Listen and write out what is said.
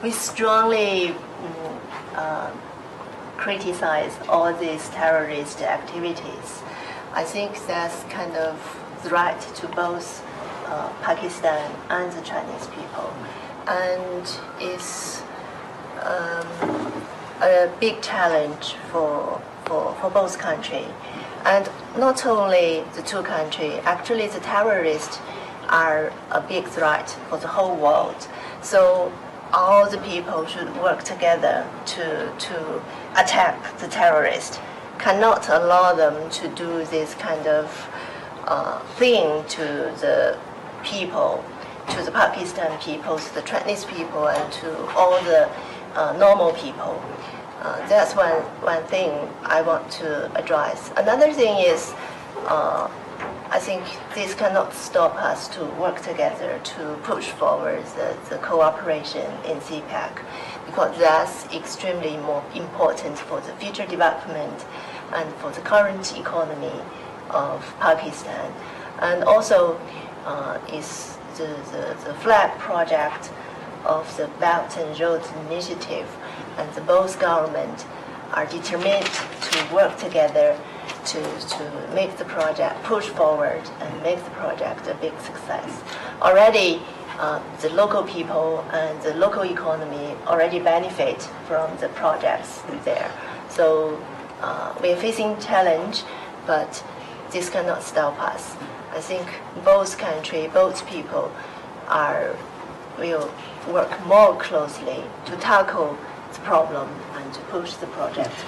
We strongly criticize all these terrorist activities. I think that's kind of threat to both Pakistan and the Chinese people, and it's a big challenge for both countries. And not only the two countries, actually the terrorists are a big threat for the whole world. So all the people should work together to attack the terrorists. Cannot allow them to do this kind of thing to the people, to the Pakistan people, to the Chinese people, and to all the normal people. That's one thing I want to address. Another thing is, I think this cannot stop us to work together to push forward the cooperation in CPEC, because that's extremely more important for the future development and for the current economy of Pakistan. And also is the flag project of the Belt and Road Initiative, and the both governments are determined to work together to make the project push forward and make the project a big success. Already, the local people and the local economy already benefit from the projects there. So we are facing challenge, but this cannot stop us. I think both countries, both people will work more closely to tackle the problem and to push the project